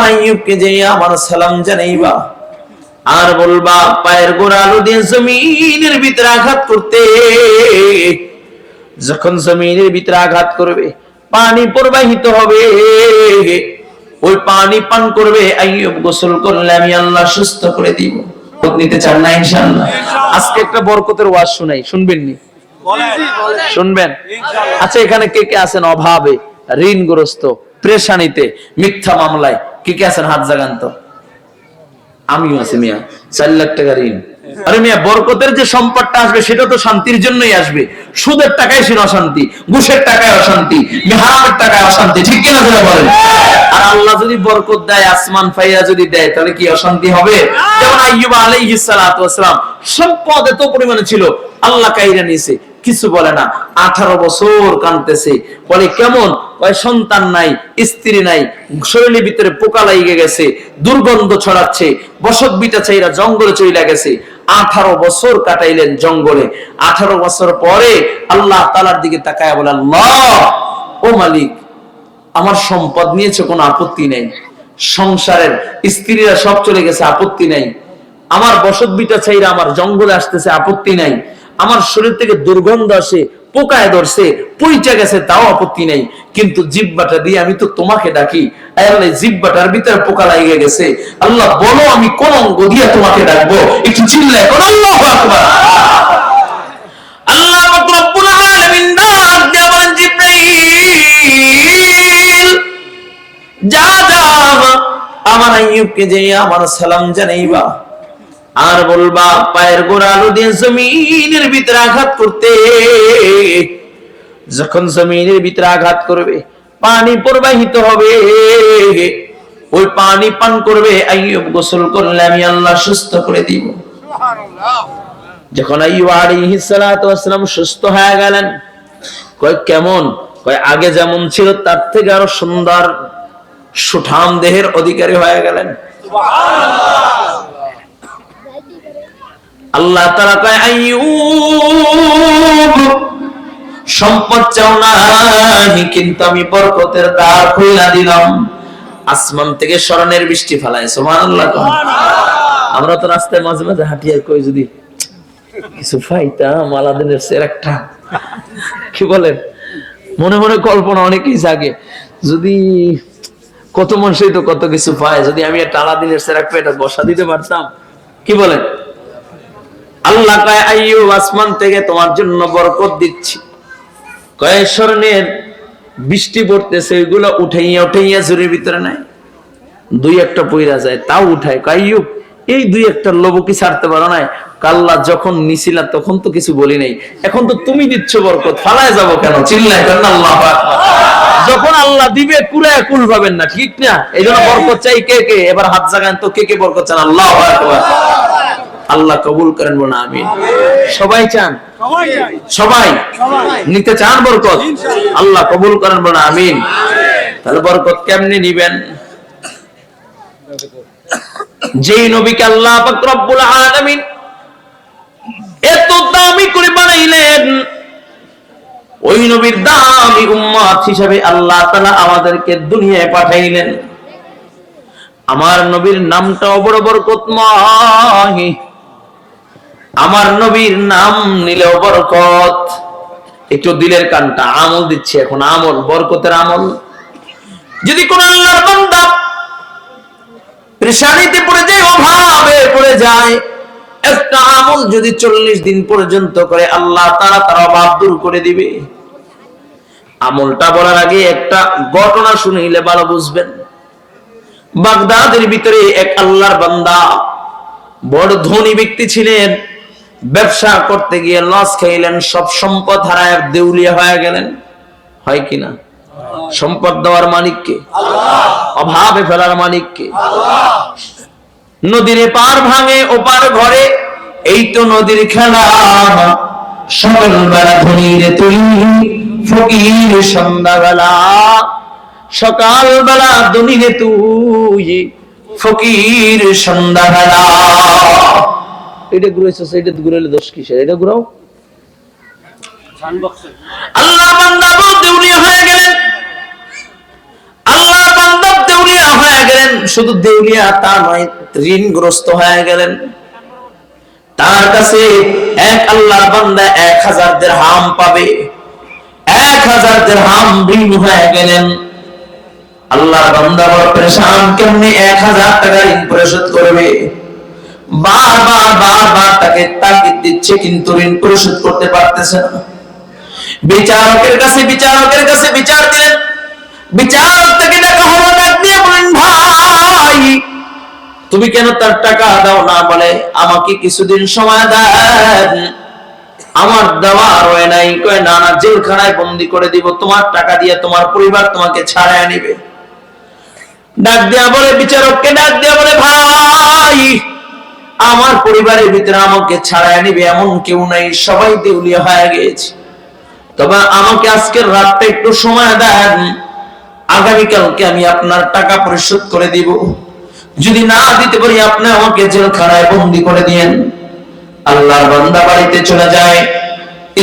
আমার আইয়ুবকে যে আমার সালাম জানাইবা আর বলবা পায়ের গোড়ালো দিয়ে জমিনের ভিতরে আঘাত করতে, যখন জমিনের ভিতরে আঘাত করবে পানি প্রবাহিত হবে, ওই পানি পান করবে আইয়ুব, গোসল করলে আমি আল্লাহ সুস্থ করে দিব। নিতে চান না ইনশাআল্লাহ? আজকে একটা বরকতের ওয়াজ শুনাই, শুনবেন নি? শুনবেন? আচ্ছা, এখানে কে কে আছেন অভাবে, ঋণগ্রস্ত, পেরেশানিতে, মিথ্যা মামলায়? কে কে আছেন হাত জাগান তো? আমিও আছি মিয়া, 4 লাখ টাকা ঋণ। আরে মিয়া, বরকতের যে সম্পদটা আসবে সেটা তো শান্তির জন্যই আসবে। সুদের টাকায় ছিল অশান্তি, ঘুষের টাকায় অশান্তি, হারামের টাকায় অশান্তি, ঠিক কিনা যারা বলেন? আর আল্লাহ যদি বরকত দেয়, আসমান ফাইয়া যদি দেয়, তাহলে কি অশান্তি হবে? যেমন আইয়ুব আলাইহিস সালাতু ওয়াস সালাম, সম্পদ এত পরিমাণে ছিল, আল্লাহ কাইরা নিয়েছে, কিছু বলে না। 18 বছর কাঁদতেছে, বলে কেমন? ওই সন্তান নাই, স্ত্রী নাই, শরীরের ভিতরে পোকা লাগিয়ে গেছে, দুর্গন্ধ ছড়াচ্ছে, বসত বিটা চাইরা জঙ্গলে চলে গেছে। 18 বছর কাটাইলেন জঙ্গলে। 18 বছর পরে আল্লাহ তাআলার দিকে তাকায়া বলে, আল্লাহ, ও মালিক, আমার সম্পদ নিয়েছে, কোনো আপত্তি নাই, সংসারের স্ত্রীরা সব চলে গেছে, আপত্তি নাই, আমার বসত বিটা চাইরা আমার জঙ্গলে আসতেছে, আপত্তি নাই, আমার শরীর থেকে দুর্গন্ধ আসে, পোকায় ধরছে, পইচা গেছে, তাও আপত্তি নাই, কিন্তু জিহ্বাটা দিয়ে আমি তো তোমাকে ডাকি। আল্লাহ, জিহ্বাটার ভিতরে পোকা লাগিয়ে গেছে, আল্লাহ বলো আমি কোন অঙ্গ দিয়ে তোমাকে ডাকবো? একটু চিল্লায় কোন আল্লাহু আকবার। আল্লাহ রব্বুল আলামিন ডাক দিয়ে বলেন, জিবরাইল, যা যা আমার আইয়ুবকে যে আমার সালাম জানাইবা আর বলবা পায়ের গোড়ালো দিয়ে জমিনের ভিতরে আঘাত করতে, যখন জমিনের ভিতরে আঘাত করবে পানি প্রবাহিত হবে, ওই পানি পান করবে আইয়ুব, গোসল করলে আমি আল্লাহ সুস্থ করে দিব। যখন আইয়ুব আলাইহিস সালাতু ওয়াস সালাম সুস্থ হয়ে গেলেন, কয় কেমন? কয় আগে যেমন ছিল তার থেকে আরো সুন্দর সুঠাম দেহের অধিকারী হয়ে গেলেন। আল্লাহ তাআলা কয়, আইয়ুব, সম্পদ চাও না, কিন্তু আমি বরকতের দ্বার খুলে দিলাম। আসমান থেকে স্মরণের বৃষ্টি ফেলায়, সুবহানাল্লাহ। আমরা তো রাস্তায় মাঝে মাঝে হাঁটি, আর কই যদি কিছু পাইতাম আলাদিনের সেরাকটা, কি বলেন, মনে মনে কল্পনা অনেকেই জাগে, যদি কত মানুষই তো কত কিছু পায়, যদি আমি একটা আলাদিনের সেরাক পেয়ে এটা বসা দিতে পারতাম, কি বলেন? আল্লাহ কয়, আইয়ুব, আসমান থেকে তোমার জন্য বরকত দিচ্ছি। কয় স্বর্ণের বৃষ্টি পড়তেছে, ওইগুলো উঠাইয়া উঠাইয়া ঝুড়ির ভিতরে নাই, 2-1টা পইরা যায়, তাও উঠায়। কয় আইয়ুব, এই 2-1টার লোভ কি ছাড়তে পারো না? আল্লাহ যখন নিছিলা তখন তো কিছু বলি নাই, এখন তো তুমি দিচ্ছ বরকত, ফালায় যাবো কেন? চিল্লায় কেন আল্লাহু আকবার। যখন আল্লাহ দিবে কুলায় কুল পাবেন না, ঠিক না? এই জন্য বরকত চাই কে কে? এবার হাত জাগান তো, কে কে বরকত চান? আল্লাহু আকবার। আল্লাহ কবুল করেন, বলুন আমিন। সবাই চান? সবাই নিতে চান বরকত? আল্লাহ কবুল করেন, বলুন আমিন। তাহলে বরকত কেমনে নিবেন? যেই নবীকে আল্লাহ পাক রব্বুল আলামিন এত দামি করে বানাইলেন, ওই নবীর দামি উম্মত হিসেবে আল্লাহ তাআলা আমাদেরকে দুনিয়ায় পাঠাইলেন। আমার নবীর নামটাও বড় বরকতময়, আমার নবীর নাম নিলেও বরকত। একটু দিলের কানটা আমল দিচ্ছে এখন, আমল, বরকতের আমল। যদি কোন আল্লাহর বান্দা পেরেশানিতে পড়ে যায়, অভাবে পড়ে যায়, একটা আমল যদি 40 দিন পর্যন্ত করে, আল্লাহ তাআলা তার অভাব দূর করে দিবে। আমলটা বলার আগে একটা ঘটনা শুনিলে ভালো বুঝবেন। বাগদাদের ভিতরে এক আল্লাহর বান্দা, বড় ধনী ব্যক্তি ছিলেন, ব্যবসা করতে গিয়ে লস খাইলেন, সব সম্পদ হারায় দেউলিয়া হয়ে গেলেন। হয় কিনা? সম্পদ দেওয়ার মালিক কে? আল্লাহ। অভাবে ফেলার মালিক কে? আল্লাহ। নদীর পার ভাঙে ওপার ঘরে, এই তো নদীর খেলা। সকালবেলা ধনী রে তুই, ফকির সন্ধ্যাবেলা। সকালবেলা ধনী রে তুই, ফকির সন্ধ্যাবেলা। এটা ঘুরাইছো, এটা ঘুরাইলে দোষ কিসের? এটা ঘুরাও। আল্লাহ বান্দা দেউলিয়া হয়ে গেলেন, আল্লাহ বান্দা দেউলিয়া হয়ে গেলেন। শুধু দেউলিয়া তা নয়, ঋণগ্রস্ত হয়ে গেলেন। তার কাছে এক আল্লাহর বান্দা 1000 দিরহাম পাবে, 1000 দিরহাম ঋণ হয়ে গেলেন। আল্লাহর বান্দা বড় পরেশান, কেমনে 1000 টাকা ঋণ পরিশোধ করবে? বারবার তাকে তাগিদ দিচ্ছে, কিন্তু ঋণ পরিশোধ করতে পারতেছে না। বিচারকের কাছে বিচার দিলেন। বিচারক তাকে ডাকা হলো, ডাক দিয়ে বলেন, ভাই তুমি কেন তার টাকা দাও না? বলে, আমাকে কিছুদিন সময় দেন, আমার দেওয়া রয়ে নাই। কয়, না, জেলখানায় বন্দী করে দিব, তোমার টাকা দিয়ে তোমার পরিবার তোমাকে ছাড়াই নিবে। ডাক দেয়া বলে, বিচারককে ডাক দেয়া বলে, ভাই আমার পরিবারের ভিতরে আমাকে ছাড়াই নিবে এমন কেউ নাই, সবাই দেউলিয়া হয়ে গেছে। তবে আমাকে আজকের রাতটা একটু সময় দেন, আগামীকালকে আমি আপনার টাকা পরিশোধ করে দিব। যদি না দিতে পারি আপনি আমাকে জেলখানায় বন্দী করে দিয়েন। আল্লাহর বান্দা বাড়িতে চলে যায়,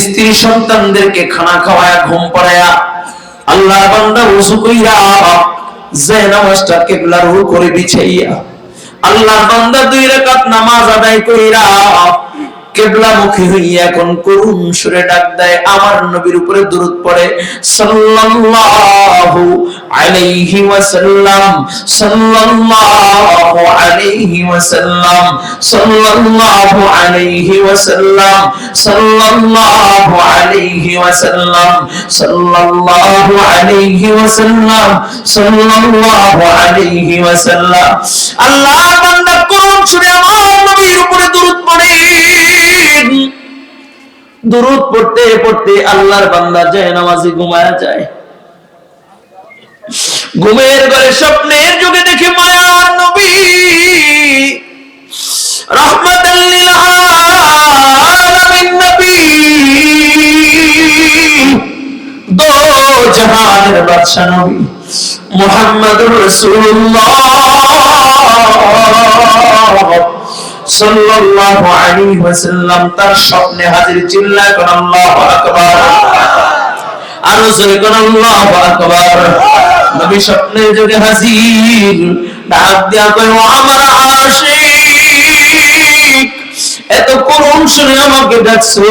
স্ত্রী সন্তানদেরকে খানা খাওয়ায়া ঘুম পাড়ায়া আল্লাহর বান্দা ওযু কইরা যে নামাজটা কিবলার উপরে বিছাইয়া আল্লাহর বান্দা 2 রাকাত নামাজ আদায় কইরা কিবলামুখী হইয়া এখন করুণ সুরে ডাক দেয়, আমার নবীর উপরে দরুদ পড়ে, সাল্লাল্লাহু আলাইহি ওয়াসাল্লাম, সাল্লাল্লাহু আলাইহি ওয়াসাল্লাম, সাল্লাল্লাহু আলাইহি ওয়াসাল্লাম, সাল্লাল্লাহু আলাইহি ওয়াসাল্লাম, সাল্লাল্লাহু আলাইহি ওয়াসাল্লাম, সাল্লাল্লাহু আলাইহি ওয়াসাল্লাম। আল্লাহর বান্দা করুণ সুরে আমার নবীর উপরে দরুদ পড়ে। দুরূদ পড়তে পড়তে আল্লাহর বান্দা যায় নামাজে ঘুমায়া যায়। ঘুমের ঘরে স্বপ্নের যুগে দেখে মায়ার নবী রাহমাতাল লিল আলামিন নবী, দো জাহানের বাদশা নবী মুহাম্মদুর রাসূলুল্লাহ সাল্লাল্লাহু আলাইহি ওয়াসাল্লাম তার স্বপ্নে হাজির। চিল্লায় কোন আল্লাহু আকবার, আরো জোরে কোন আল্লাহু আকবার। নবী স্বপ্নের যুগে হাজির, ডাক দিয়া কয়, ও আমার আশিক, এত করুণ শুনে আমাকে ডাকছো,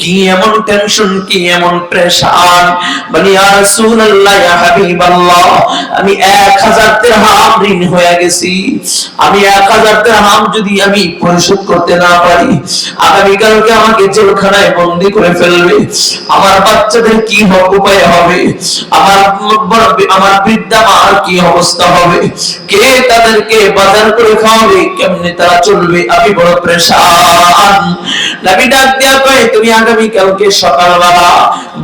কি এমন টেনশন, কি এমন প্রেশান? বলি, ইয়া রাসূলুল্লাহ, ইয়া হাবিবাল্লাহ, আমি 1000 দিরহাম ঋণ হয়ে গেছি। আমি 1000 দিরহাম যদি আমি পরিশোধ করতে না পারি, আগামীকালকে আমাকে জেলখানায় বন্দী করে ফেলবে। আমার বাচ্চাদের কি উপায় হবে? আমার বৃদ্ধা মার কি অবস্থা হবে? কে তাদেরকে বাজার করে খাওয়াবে? কেমনে তারা চলবে? আমি বড় প্রেশান। নবী ডাক দিয়া কয়, তুমি আগামীকালকে সকালবেলা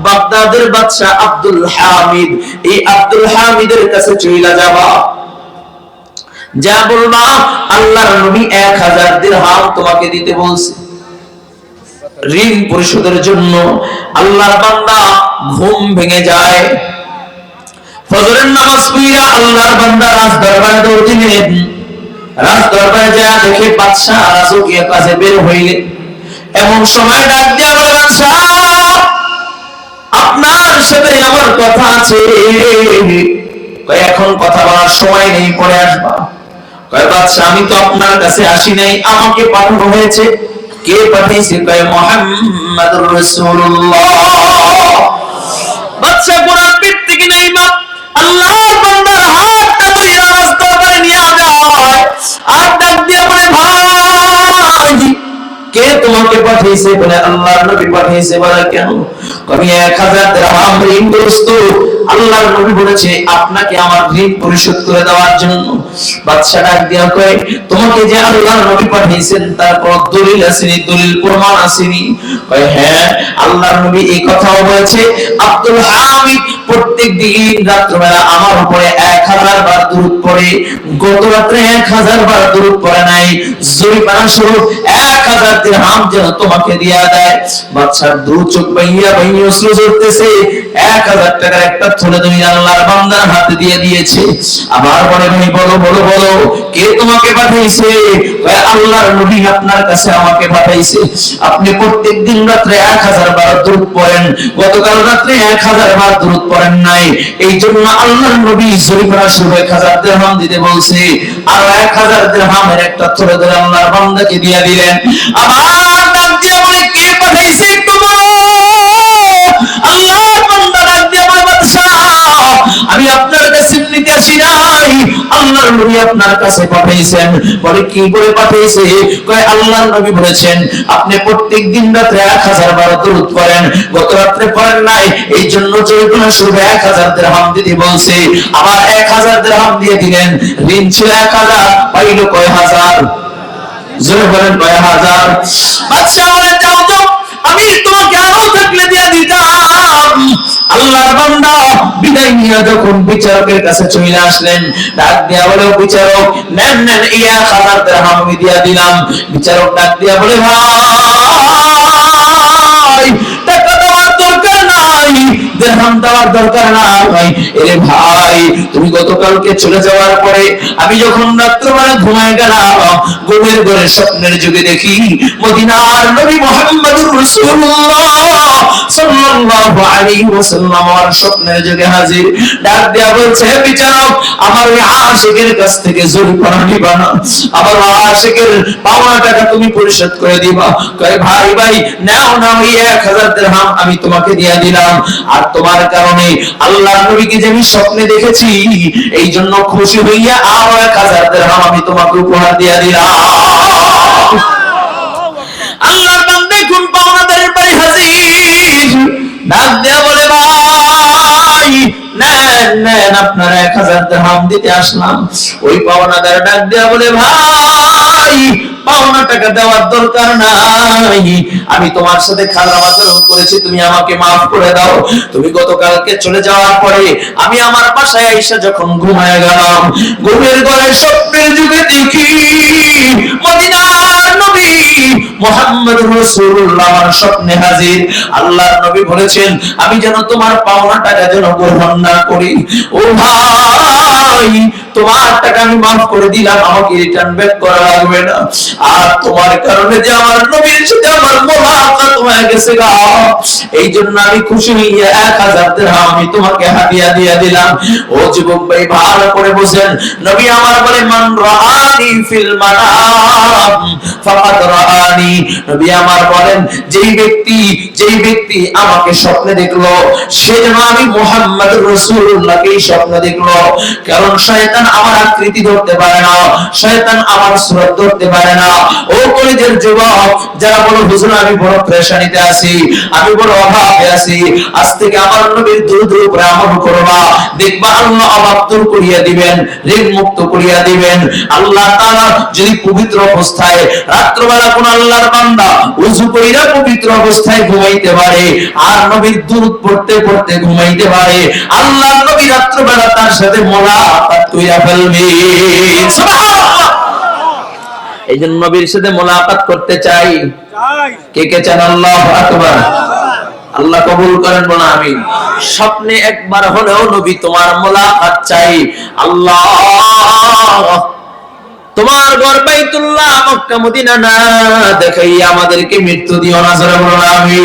বাগদাদের বাদশা আব্দুল হামিদ, এই আব্দুল হামিদের কাছে চলে যাবা, যা বলবা আল্লাহর নবী 1000 দিরহাম তোমাকে দিতে বলছে ঋণ পরিশোধের জন্য। আল্লাহর বান্দা ঘুম ভেঙে যায়, ফজরের নামাজ পড়িয়া আল্লাহর বান্দা রাজ দরবারে দৌড় দিলেন। রাজ দরবারে যা দেখে বাদশা রাজকীয় কাজে বের হইলেন। এমন সময় ডাক দিয়া বলে, বাদশা আপনার সাথে আমার কথা আছে। কয়, এখন কথা বলার সময় নেই, পরে আসবা। কয়, বাদশা আমি তো আপনার কাছে আসি নাই, আমাকে পাঠানো হয়েছে। কে পাঠিয়েছে? কয়, মুহাম্মাদুর রাসূলুল্লাহ। বাদশা কোরআন পিঠ থেকে নেই মা আল্লাহর বান্দার হাতটা ধরে রাজ দরবারে নিয়ে যায়, আর ডাক দিয়া বলে, ভাই কে তোমাকে পাঠিয়েছে? বলে, আল্লাহর নবী পাঠিয়েছে। বলে, কেন? আমি 1000 দিরহাম ঋণগ্রস্ত, আল্লাহর নবী বলেছে আপনাকে আমার ঋণ পরিশোধ করে দেওয়ার জন্য। বাদশা ডাক দিয়া কয়, তোমাকে যে আল্লাহর নবী পাঠিয়েছেন তার কোনো দলিল আসেনি, দলিল প্রমাণ আসেনি? কয়, হ্যাঁ, আল্লাহর নবী এই কথাও বলেছে আব্দুল হামিদ প্রত্যেকদিন রাত্রিবেলা আমার উপরে 1000 বার দরুদ পড়ে। গত রাতে 1000 বার দরুদ পড়ে নাই, জরিমানা স্বরূপ 1000 দিরহাম যেন তোমাকে দিয়া দেয়। বাদশার দু চোখ বাইয়া বাইয়া অশ্রু ঝরতেছে। 1000 টাকার একটা থলে তুমি আল্লাহর বান্দার হাতে দিয়ে দিয়েছে। আবার বলে, ভাই বলো বলো বলো, কে তোমাকে পাঠাইছে? আল্লাহর নবী আপনার কাছে আমাকে পাঠাইছে। আপনি প্রত্যেক দিন রাত্রে 1000 বার দরুদ পড়েন, গতকাল রাত্রে 1000 বার দরুদ পড়েন নাই, এই জন্য আল্লাহর নবী জরিমানা শুরু 1000 দিরহাম দিতে বলছে। আর 1000 দিরহামের একটা থলে ধরে আল্লাহর বান্দাকে দিয়ে দিলেন। আবার ডাক দিয়ে বলে, কে পাঠাইছে একটু বলো। আল্লাহর বান্দা ডাক দিয়ে বলে, বাদশা আমি আপনার কাছে নিতে আসি নাই, আল্লাহর নবী আপনার কাছে পাঠাইছেন। বলে, কি বলে পাঠাইছে? কয়, আল্লাহর নবী বলেছেন আপনি প্রত্যেক দিন রাতে 1000 বার দরুদ পড়েন, গত রাতে পড়েন নাই, এই জন্য জরিমানা শুরু 1000 দিরহাম দিতে বলছে। আবার 1000 দিরহাম দিয়ে দিলেন। ঋণ ছিল 1000, পাইল কয় হাজার? জোরে বলেন কয় হাজার? বাদশা বলে, যাও যাও, আমি তোমাকে আরো থাকলে দিয়ে দিতাম। আল্লাহর বান্দা বিদায় নিয়ে যখন বিচারকের কাছে চলে আসলেন, ডাক দিয়া বলে, বিচারক নেন নেন, এই 1000 দিরহাম আমি দিয়া দিলাম। বিচারক ডাক দিয়া বলে, ভাই টাকা দেওয়ার দরকার নাই, দিরহাম দেওয়ার দরকার নাই। এরে ভাই, তুমি গতকালকে চলে যাওয়ার পরে আমি যখন রাত্রিবেলা ঘুমায় গেলাম, ঘুমের ঘরে স্বপ্নের যুগে দেখি মদিনার নবী মুহাম্মদুর রাসূলুল্লাহ সাল্লাল্লাহু আলাইহি ওয়াসাল্লাম আমার স্বপ্নের যুগে হাজির। ডাক দেয়া বলছে, বিচারক আমার ওই আশিকের কাছ থেকে জরিমানা নিবা না, আমার আশিকের পাওনা টাকা তুমি পরিশোধ করে দিবা। কয়, ভাই ভাই নাও নাও, এই 1000 দিরহাম আমি তোমাকে দিয়ে দিলাম। আর তোমার কারণে আল্লাহর নবীকে যে আমি স্বপ্নে দেখেছি, এই জন্য খুশি হইয়া আরো 1000 দিরহাম আমি তোমাকে উপহার দিয়ে দিলাম। আল্লাহর বান্দা কোন পাওনাদারের বাড়ি হাজির। ডাক দেয়া বলে, ভাই নেন নেন, আপনার 1000 দিরহাম দিতে আসলাম। ওই পাওনাদার ডাক দেয়া বলে, ভাই পাওনা টাকা দেওয়ার দরকার নাই, আমি তোমার সাথে খারাপ আচরণ করেছি, তুমি আমাকে মাফ করে দাও। তুমি গতকালকে চলে যাওয়ার পরে আমি আমার বাসায় আইসা যখন ঘুমায় গেলাম, ঘুমের ঘরে স্বপ্নের যুগে দেখি মদিনার নবী মুহাম্মদুর রাসূলুল্লাহ আমার স্বপ্নে হাজির। আল্লাহর নবী বলেছেন আমি যেন তোমার পাওনা টাকা যেন গ্রহণ না করি। ও ভাই, তোমার টাকা আমি মাফ করে দিলাম, আমাকে রিটার্ন ব্যাক করা লাগবে না। আর তোমার কারণে যে আমার নবীর সাথে আমার মোলাকাত হয়ে গেছে গা, এই জন্য আমি খুশি হইয়া 1000 দিরহাম আমি তোমাকে হাদিয়া দিয়ে দিলাম। ও যুবক ভাই, ভালো করে বুঝেন, নবী আমার বলে, মান রাআনি ফিল মানাম ফাকাদ রাআনি। নবী আমার বলেন, যেই ব্যক্তি আমাকে স্বপ্নে দেখলো, সে যেন আমি মুহাম্মদুর রাসূলুল্লাহকে স্বপ্নে দেখলো। কারণ শয়তান আমার আকৃতি ধরতে পারে না, শয়তান আমার সুরত ধরতে পারে না। ও কলিজার যুবক, যারা বলো হুজুর আমি বড় পেরেশানিতে আছি, আমি বড় অভাবে আছি, আজ থেকে আমার নবীর দুরূদের উপরে আমল করবা, দেখবা আল্লাহ অভাব দূর করিয়া দিবেন, ঋণ মুক্ত করিয়া দিবেন। আল্লাহ তাআলা যদি পবিত্র অবস্থায় রাত্রিবেলা কোন আল্লাহর বান্দা ওযু কইরা পবিত্র অবস্থায় ঘুমাইতে পারে, আর নবীর দুরূদ পড়তে পড়তে ঘুমাইতে পারে, আল্লাহর নবী রাত্রিবেলা তার সাথে মোলাকাত কইরা ফেলবে। সুবহানাল্লাহ। এই জন্য নবীর সাথে মোলাকাত করতে চাই। কে কে চান? আল্লাহু আকবার। আল্লাহ কবুল করেন, বলা আমিন। স্বপ্নে একবার হলেও নবী তোমার মোলাকাত চাই। আল্লাহ তোমার ঘর বাইতুল্লাহ মক্কা মদিনা না দেখাই আমাদেরকে মৃত্যু দিও না, জোরে বলুন আমিন।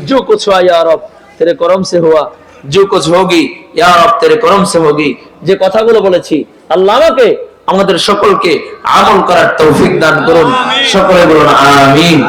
जो कुछ हुआ या रब तेरे करम से हुआ, जो कुछ होगी या रब तेरे करम से होगी। যে কথাগুলো বলেছি আল্লাহ আমাকে আমাদের সকলকে আমল করার তৌফিক দান করুন। সকলে বলুন আমিন।